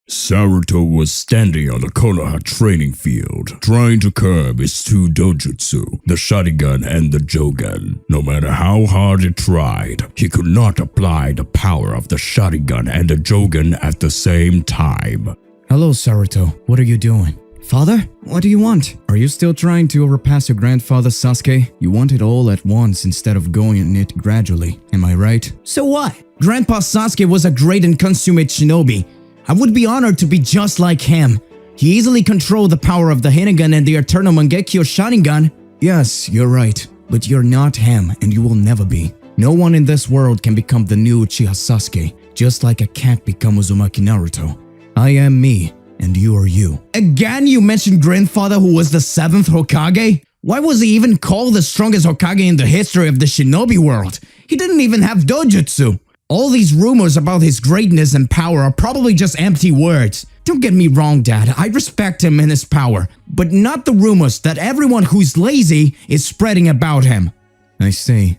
Saruto was standing on the Konoha training field, trying to curb his two dojutsu, the Sharingan and the Jogan. No matter how hard he tried, he could not apply the power of the Sharingan and the Jogan at the same time. Hello, Saruto. What are you doing? Father, what do you want? Are you still trying to overpass your grandfather Sasuke? You want it all at once instead of going in it gradually, am I right? So what? Grandpa Sasuke was a great and consummate shinobi. I would be honored to be just like him. He easily controlled the power of the Hinnegan and the Eternal Mangekyo Sharingan. Yes, you're right, but you're not him and you will never be. No one in this world can become the new Uchiha Sasuke, just like I can't become Uzumaki Naruto. I am me, and you are you. Again, you mentioned grandfather who was the 7th Hokage? Why was he even called the strongest Hokage in the history of the shinobi world? He didn't even have dojutsu. All these rumors about his greatness and power are probably just empty words. Don't get me wrong, Dad, I respect him and his power, but not the rumors that everyone who's lazy is spreading about him. I see.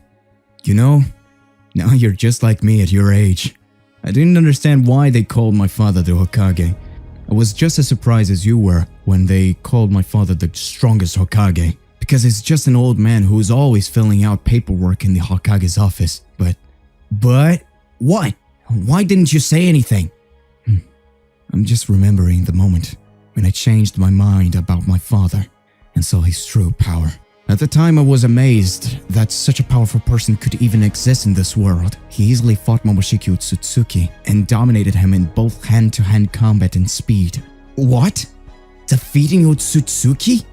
You know, now you're just like me at your age. I didn't understand why they called my father the Hokage. I was just as surprised as you were when they called my father the strongest Hokage, because he's just an old man who's always filling out paperwork in the Hokage's office. But what? Why didn't you say anything? I'm just remembering the moment when I changed my mind about my father and saw his true power. At the time, I was amazed that such a powerful person could even exist in this world. He easily fought Momoshiki Otsutsuki and dominated him in both hand-to-hand combat and speed. What? Defeating Otsutsuki?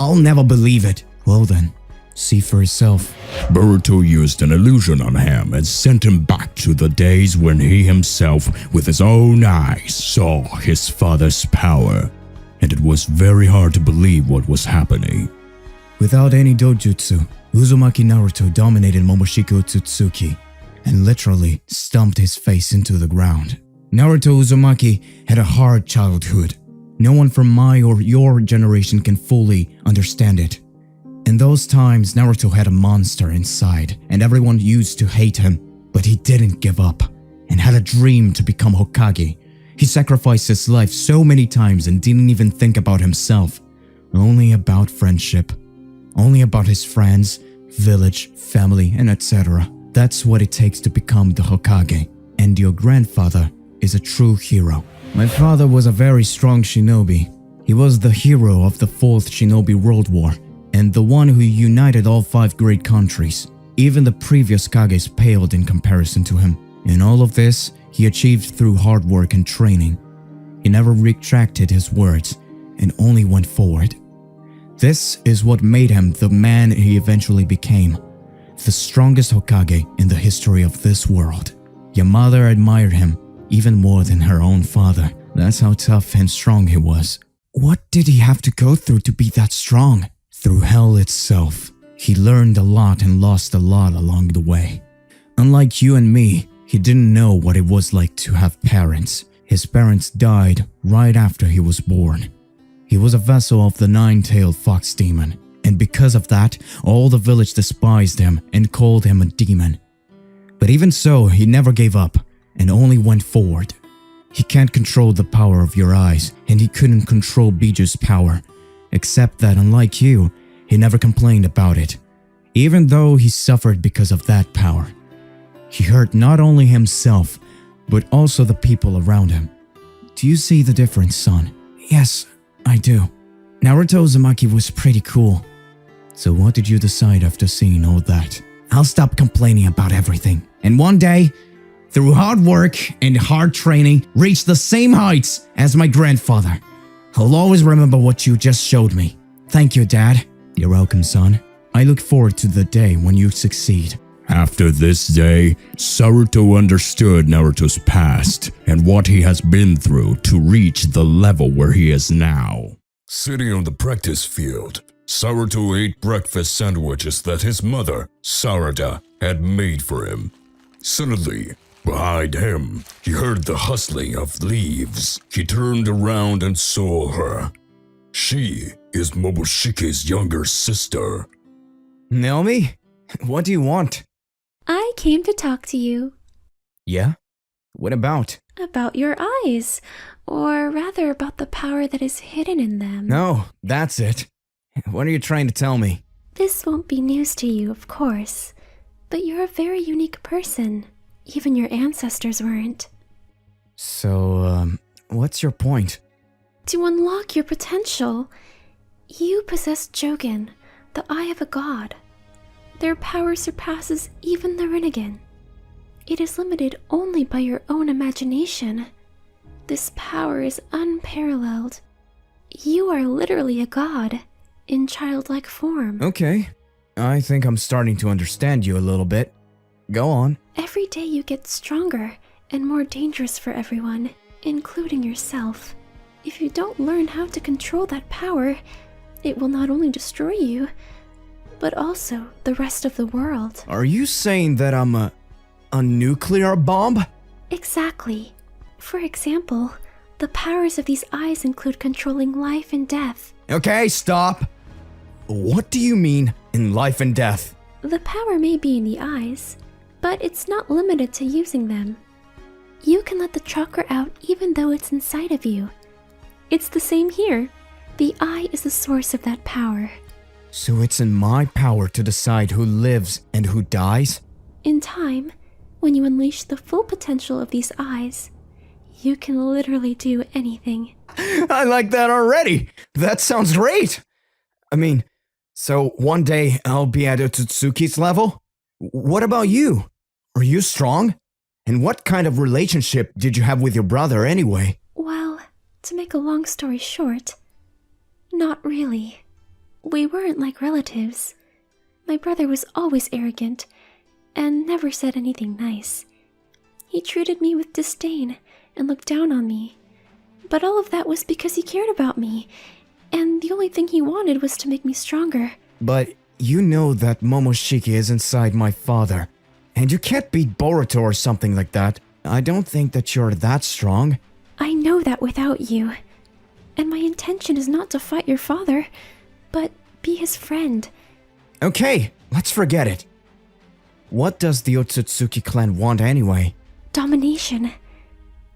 I'll never believe it. Well then, see for yourself. Boruto used an illusion on him and sent him back to the days when he himself, with his own eyes, saw his father's power. And it was very hard to believe what was happening. Without any dojutsu, Uzumaki Naruto dominated Momoshiki Otsutsuki and literally stomped his face into the ground. Naruto Uzumaki had a hard childhood. No one from my or your generation can fully understand it. In those times, Naruto had a monster inside and everyone used to hate him, but he didn't give up and had a dream to become Hokage. He sacrificed his life so many times and didn't even think about himself, only about friendship. Only about his friends, village, family, and etc. That's what it takes to become the Hokage. And your grandfather is a true hero. My father was a very strong shinobi. He was the hero of the 4th Shinobi World War and the one who united all 5 great countries. Even the previous Kages paled in comparison to him. And all of this, he achieved through hard work and training. He never retracted his words and only went forward. This is what made him the man he eventually became, the strongest Hokage in the history of this world. Your mother admired him even more than her own father. That's how tough and strong he was. What did he have to go through to be that strong? Through hell itself. He learned a lot and lost a lot along the way. Unlike you and me, he didn't know what it was like to have parents. His parents died right after he was born. He was a vessel of the 9-tailed fox demon, and because of that, all the village despised him and called him a demon. But even so, he never gave up and only went forward. He can't control the power of your eyes, and he couldn't control Biju's power, except that unlike you, he never complained about it, even though he suffered because of that power. He hurt not only himself, but also the people around him. Do you see the difference, son? Yes, I do. Naruto Uzumaki was pretty cool. So what did you decide after seeing all that? I'll stop complaining about everything, and one day, through hard work and hard training, reach the same heights as my grandfather. I'll always remember what you just showed me. Thank you, Dad. You're welcome, son. I look forward to the day when you succeed. After this day, Saruto understood Naruto's past and what he has been through to reach the level where he is now. Sitting on the practice field, Saruto ate breakfast sandwiches that his mother, Sarada, had made for him. Suddenly, behind him, he heard the rustling of leaves. He turned around and saw her. She is Momoshiki's younger sister. Naomi, what do you want? I came to talk to you. Yeah? What about? About your eyes, or rather about the power that is hidden in them. No, that's it. What are you trying to tell me? This won't be news to you, of course, but you're a very unique person. Even your ancestors weren't. So, what's your point? To unlock your potential, you possess Jogan, the eye of a god. Their power surpasses even the Rinnegan. It is limited only by your own imagination. This power is unparalleled. You are literally a god, in childlike form. Okay, I think I'm starting to understand you a little bit. Go on. Every day you get stronger and more dangerous for everyone, including yourself. If you don't learn how to control that power, it will not only destroy you, but also the rest of the world. Are you saying that I'm a nuclear bomb? Exactly. For example, the powers of these eyes include controlling life and death. Okay, stop. What do you mean in life and death? The power may be in the eyes, but it's not limited to using them. You can let the chakra out even though it's inside of you. It's the same here. The eye is the source of that power. So it's in my power to decide who lives and who dies? In time, when you unleash the full potential of these eyes, you can literally do anything. I like that already. That sounds great. I mean, so one day I'll be at Otsutsuki's level? What about you? Are you strong? And what kind of relationship did you have with your brother anyway? Well, to make a long story short, not really. We weren't like relatives. My brother was always arrogant and never said anything nice. He treated me with disdain and looked down on me. But all of that was because he cared about me, and the only thing he wanted was to make me stronger. But you know that Momoshiki is inside my father, and you can't beat Boruto or something like that. I don't think that you're that strong. I know that without you. And my intention is not to fight your father, but be his friend. Okay, let's forget it. What does the Otsutsuki clan want anyway? Domination.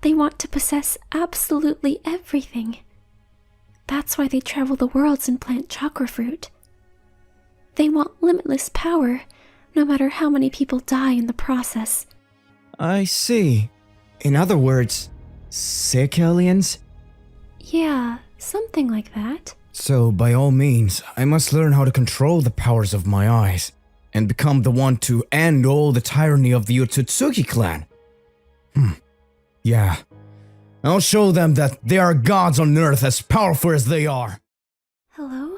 They want to possess absolutely everything. That's why they travel the worlds and plant chakra fruit. They want limitless power, no matter how many people die in the process. I see. In other words, sick aliens? Yeah, something like that. So, by all means, I must learn how to control the powers of my eyes, and become the one to end all the tyranny of the Otsutsuki clan. Yeah. I'll show them that they are gods on earth as powerful as they are. Hello?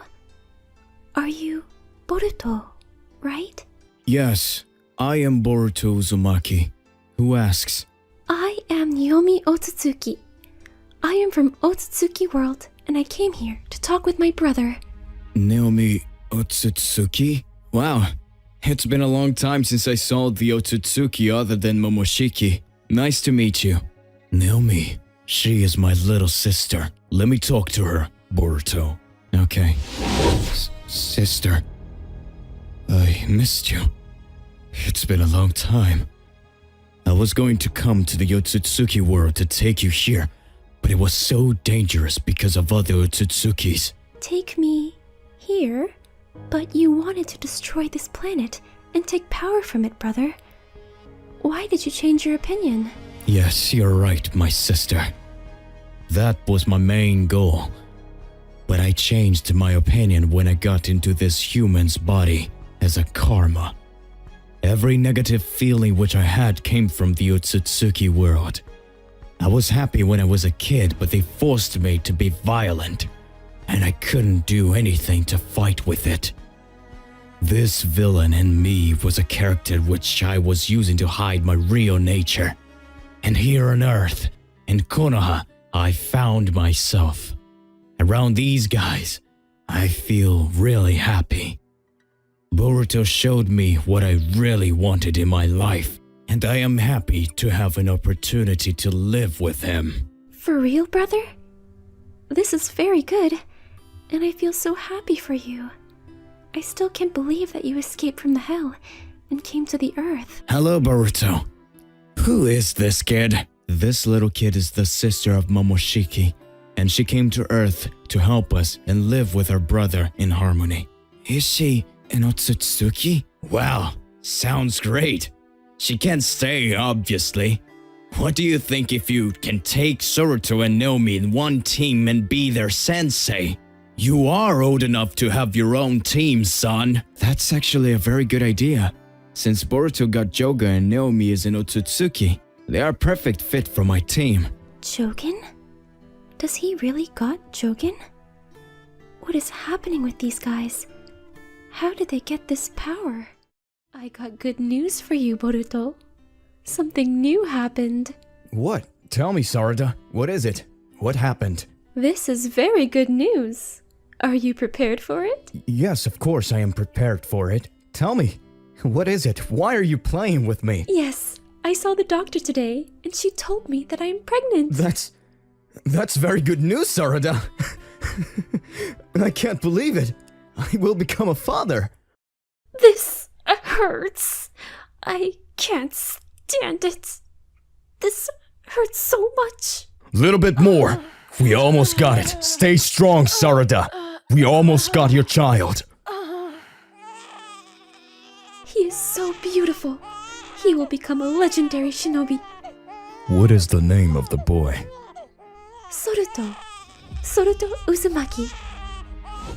Are you Boruto, right? Yes, I am Boruto Uzumaki. Who asks? I am Naomi Otsutsuki. I am from Otsutsuki World, and I came here to talk with my brother. Naomi Otsutsuki? Wow, it's been a long time since I saw the Otsutsuki other than Momoshiki. Nice to meet you. Naomi, she is my little sister. Let me talk to her, Boruto. Okay. Sister, I missed you. It's been a long time. I was going to come to the Otsutsuki world to take you here, but it was so dangerous because of other Otsutsukis. Take me here? But you wanted to destroy this planet and take power from it, brother. Why did you change your opinion? Yes, you're right, my sister. That was my main goal. But I changed my opinion when I got into this human's body as a karma. Every negative feeling which I had came from the Otsutsuki world. I was happy when I was a kid, but they forced me to be violent, and I couldn't do anything to fight with it. This villain in me was a character which I was using to hide my real nature. And here on Earth, in Konoha, I found myself. Around these guys, I feel really happy. Boruto showed me what I really wanted in my life, and I am happy to have an opportunity to live with him. For real, brother? This is very good, and I feel so happy for you. I still can't believe that you escaped from the hell and came to the earth. Hello, Boruto. Who is this kid? This little kid is the sister of Momoshiki, and she came to Earth to help us and live with her brother in harmony. Is she an Otsutsuki? Wow, sounds great. She can't stay, obviously. What do you think if you can take Saruto and Naomi in one team and be their sensei? You are old enough to have your own team, son. That's actually a very good idea. Since Boruto got Joga and Naomi is an Otsutsuki, they are a perfect fit for my team. Jogen? Does he really got Jogen? What is happening with these guys? How did they get this power? I got good news for you, Boruto. Something new happened. What? Tell me, Sarada. What is it? What happened? This is very good news. Are you prepared for it? Yes, of course I am prepared for it. Tell me, what is it? Why are you playing with me? Yes, I saw the doctor today, and she told me that I am pregnant. That's very good news, Sarada. I can't believe it. I will become a father. This hurts. I can't stand it. This hurts so much. Little bit more. We almost got it. Stay strong, Sarada. We almost got your child. He is so beautiful. He will become a legendary shinobi. What is the name of the boy? Saruto. Saruto Uzumaki.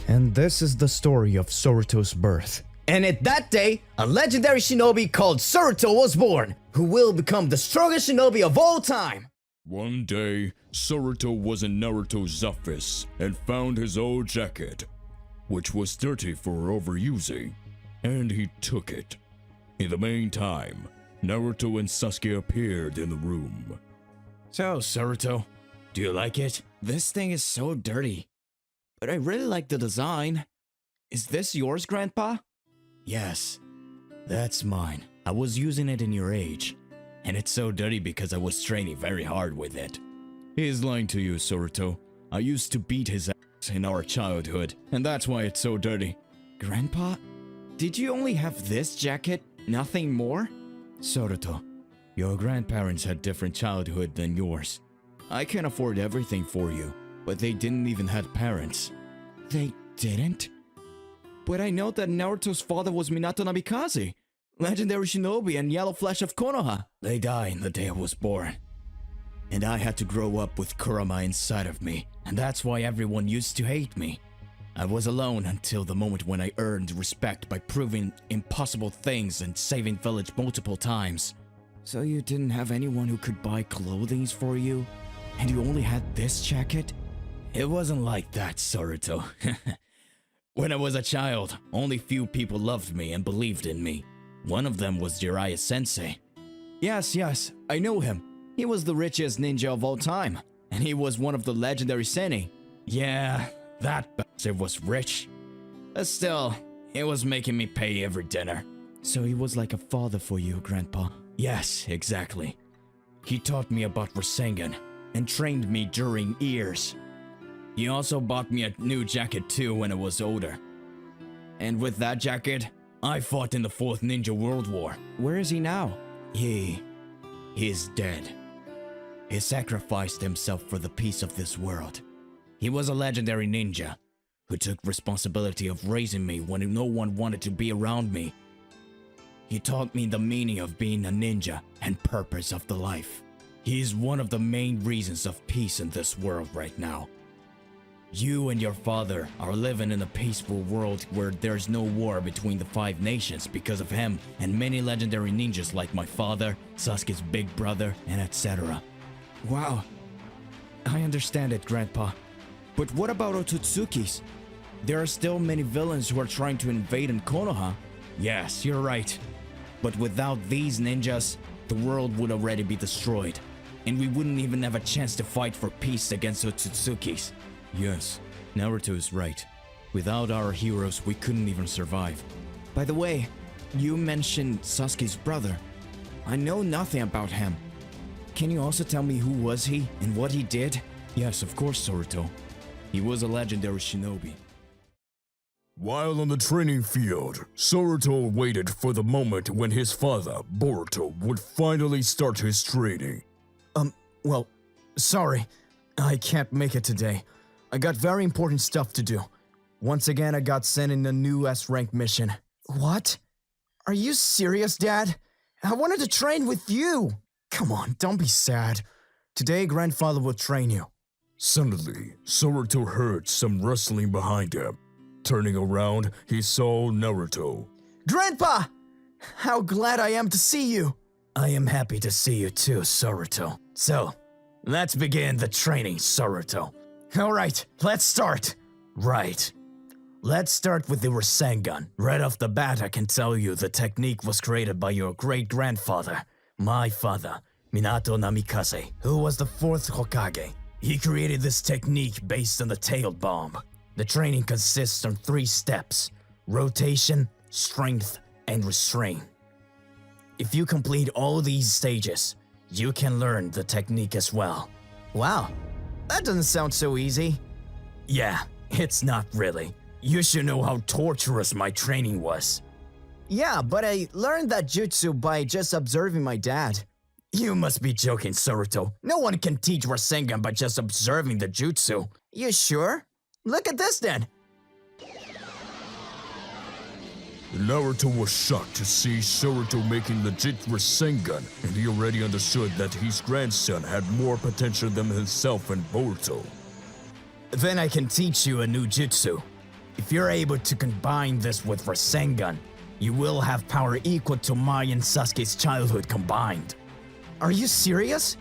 And this is the story of Saruto's birth. And at that day, a legendary shinobi called Saruto was born, who will become the strongest shinobi of all time. One day, Saruto was in Naruto's office and found his old jacket, which was dirty for overusing, and he took it. In the meantime, Naruto and Sasuke appeared in the room. So, Saruto, do you like it? This thing is so dirty, but I really like the design. Is this yours, Grandpa? Yes, that's mine. I was using it in your age, and it's so dirty because I was training very hard with it. He is lying to you, Saruto. I used to beat his ass in our childhood, and that's why it's so dirty. Grandpa, did you only have this jacket, nothing more? Saruto, your grandparents had different childhood than yours. I can afford everything for you, but they didn't even have parents. They didn't? But I know that Naruto's father was Minato Namikaze, legendary shinobi and Yellow Flash of Konoha. They died the day I was born. And I had to grow up with Kurama inside of me, and that's why everyone used to hate me. I was alone until the moment when I earned respect by proving impossible things and saving village multiple times. So you didn't have anyone who could buy clothing for you? And you only had this jacket? It wasn't like that, Saruto. When I was a child, only few people loved me and believed in me. One of them was Jiraiya Sensei. Yes, I know him. He was the richest ninja of all time, and he was one of the legendary Senni. Yeah, that bastard was rich. But still, he was making me pay every dinner. So he was like a father for you, Grandpa? Yes, exactly. He taught me about Rasengan and trained me during years. He also bought me a new jacket too when I was older. And with that jacket, I fought in the 4th Ninja World War. Where is he now? He's dead. He sacrificed himself for the peace of this world. He was a legendary ninja who took responsibility of raising me when no one wanted to be around me. He taught me the meaning of being a ninja and purpose of the life. He is one of the main reasons of peace in this world right now. You and your father are living in a peaceful world where there's no war between the 5 nations because of him and many legendary ninjas like my father, Sasuke's big brother, and etc. Wow. I understand it, Grandpa. But what about Otsutsukis? There are still many villains who are trying to invade in Konoha. Yes, you're right. But without these ninjas, the world would already be destroyed. And we wouldn't even have a chance to fight for peace against Otsutsuki's. Yes, Naruto is right. Without our heroes, we couldn't even survive. By the way, you mentioned Sasuke's brother. I know nothing about him. Can you also tell me who was he and what he did? Yes, of course, Saruto. He was a legendary shinobi. While on the training field, Saruto waited for the moment when his father, Boruto, would finally start his training. Well, sorry. I can't make it today. I got very important stuff to do. Once again, I got sent in a new S-rank mission. What? Are you serious, Dad? I wanted to train with you. Come on, don't be sad. Today, Grandfather will train you. Suddenly, Saruto heard some rustling behind him. Turning around, he saw Naruto. Grandpa! How glad I am to see you. I am happy to see you too, Saruto. So, let's begin the training, Saruto. Alright, let's start. Right. Let's start with the Rasengan. Right off the bat, I can tell you the technique was created by your great-grandfather, my father, Minato Namikaze, who was the 4th Hokage. He created this technique based on the tailed bomb. The training consists of 3 steps: rotation, strength, and restraint. If you complete all these stages, you can learn the technique as well. Wow, that doesn't sound so easy. Yeah, it's not really. You should know how torturous my training was. Yeah, but I learned that jutsu by just observing my dad. You must be joking, Saruto. No one can teach Rasengan by just observing the jutsu. You sure? Look at this then. Naruto was shocked to see Saruto making legit Rasengan, and he already understood that his grandson had more potential than himself and Boruto. Then I can teach you a new jutsu. If you're able to combine this with Rasengan, you will have power equal to Mai and Sasuke's childhood combined. Are you serious?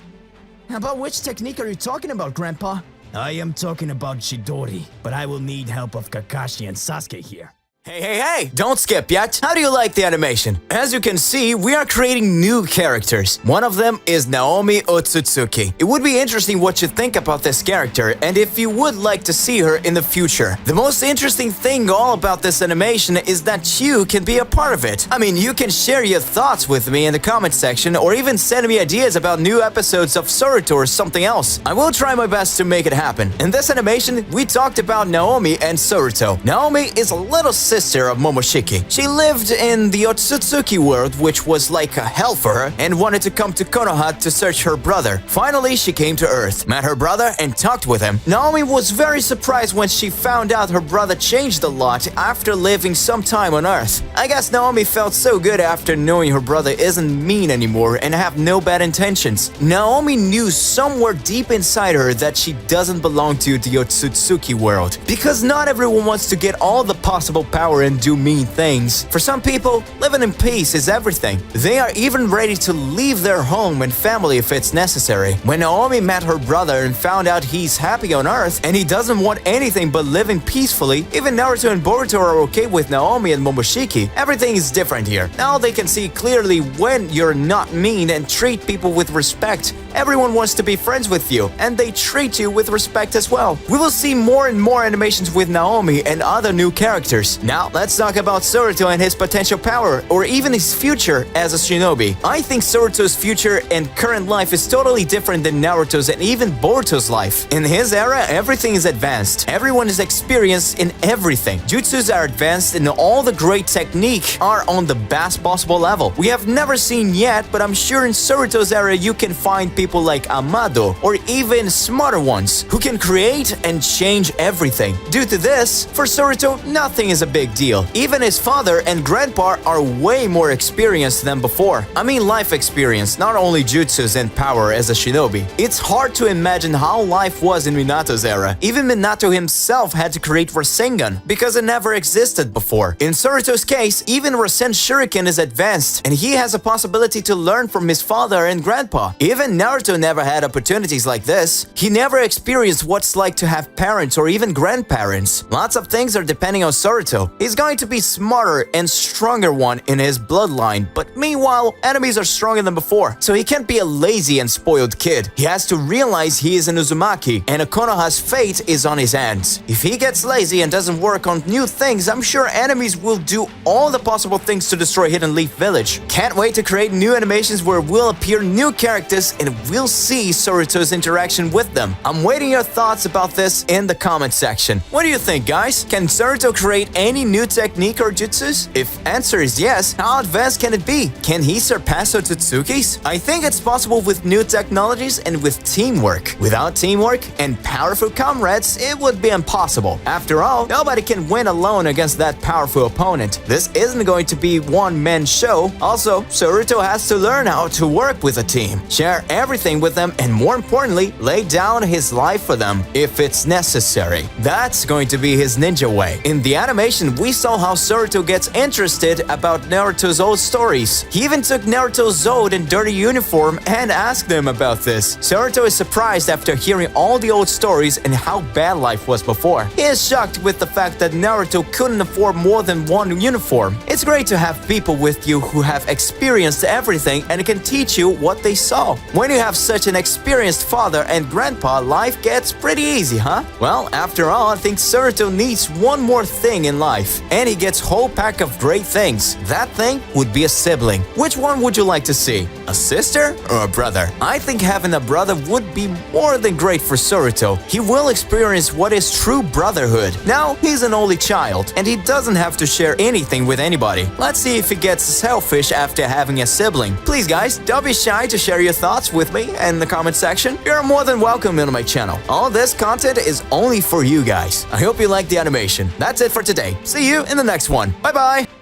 About which technique are you talking about, Grandpa? I am talking about Chidori, but I will need help of Kakashi and Sasuke here. Hey, don't skip yet. How do you like the animation? As you can see, we are creating new characters. One of them is Naomi Otsutsuki. It would be interesting what you think about this character and if you would like to see her in the future. The most interesting thing all about this animation is that you can be a part of it. I mean, you can share your thoughts with me in the comment section or even send me ideas about new episodes of Saruto or something else. I will try my best to make it happen. In this animation, we talked about Naomi and Saruto. Naomi is a little sister of Momoshiki. She lived in the Otsutsuki world, which was like a hell for her, and wanted to come to Konoha to search her brother. Finally, she came to Earth, met her brother, and talked with him. Naomi was very surprised when she found out her brother changed a lot after living some time on Earth. I guess Naomi felt so good after knowing her brother isn't mean anymore and have no bad intentions. Naomi knew somewhere deep inside her that she doesn't belong to the Otsutsuki world, because not everyone wants to get all the possible power and do mean things. For some people, living in peace is everything. They are even ready to leave their home and family if it's necessary. When Naomi met her brother and found out he's happy on Earth and he doesn't want anything but living peacefully, even Naruto and Boruto are okay with Naomi and Momoshiki. Everything is different here. Now they can see clearly when you're not mean and treat people with respect. Everyone wants to be friends with you, and they treat you with respect as well. We will see more and more animations with Naomi and other new characters. Now, let's talk about Saruto and his potential power, or even his future as a shinobi. I think Saruto's future and current life is totally different than Naruto's and even Boruto's life. In his era, everything is advanced. Everyone is experienced in everything. Jutsus are advanced and all the great technique are on the best possible level. We have never seen yet, but I'm sure in Saruto's era you can find people like Amado or even smarter ones who can create and change everything. Due to this, for Saruto, nothing is a big deal. Even his father and grandpa are way more experienced than before. I mean life experience, not only jutsus and power as a shinobi. It's hard to imagine how life was in Minato's era. Even Minato himself had to create Rasengan because it never existed before. In Saruto's case, even Rasen Shuriken is advanced and he has a possibility to learn from his father and grandpa. Even Naruto never had opportunities like this. He never experienced what's like to have parents or even grandparents. Lots of things are depending on Saruto. He's going to be smarter and stronger one in his bloodline, but meanwhile, enemies are stronger than before, so he can't be a lazy and spoiled kid. He has to realize he is an Uzumaki, and Konoha's fate is on his hands. If he gets lazy and doesn't work on new things, I'm sure enemies will do all the possible things to destroy Hidden Leaf Village. Can't wait to create new animations where will appear new characters and we'll see Saruto's interaction with them. I'm waiting your thoughts about this in the comment section. What do you think, guys? Can Saruto create any new technique or jutsus? If answer is yes, how advanced can it be? Can he surpass Otsutsuki's? I think it's possible with new technologies and with teamwork. Without teamwork and powerful comrades, it would be impossible. After all, nobody can win alone against that powerful opponent. This isn't going to be one-man show. Also, Saruto has to learn how to work with a team, share everything with them, and more importantly, lay down his life for them if it's necessary. That's going to be his ninja way. In the animation, we saw how Saruto gets interested about Naruto's old stories. He even took Naruto's Zode in dirty uniform and asked them about this. Saruto is surprised after hearing all the old stories and how bad life was before. He is shocked with the fact that Naruto couldn't afford more than one uniform. It's great to have people with you who have experienced everything and can teach you what they saw. When you have such an experienced father and grandpa, life gets pretty easy, huh? Well, after all, I think Saruto needs one more thing in life, and he gets whole pack of great things. That thing would be a sibling. Which one would you like to see? A sister or a brother? I think having a brother would be more than great for Saruto. He will experience what is true brotherhood. Now, he's an only child, and he doesn't have to share anything with anybody. Let's see if he gets selfish after having a sibling. Please guys, don't be shy to share your thoughts with me in the comment section. You're more than welcome on my channel. All this content is only for you guys. I hope you liked the animation. That's it for today. See you in the next one. Bye bye!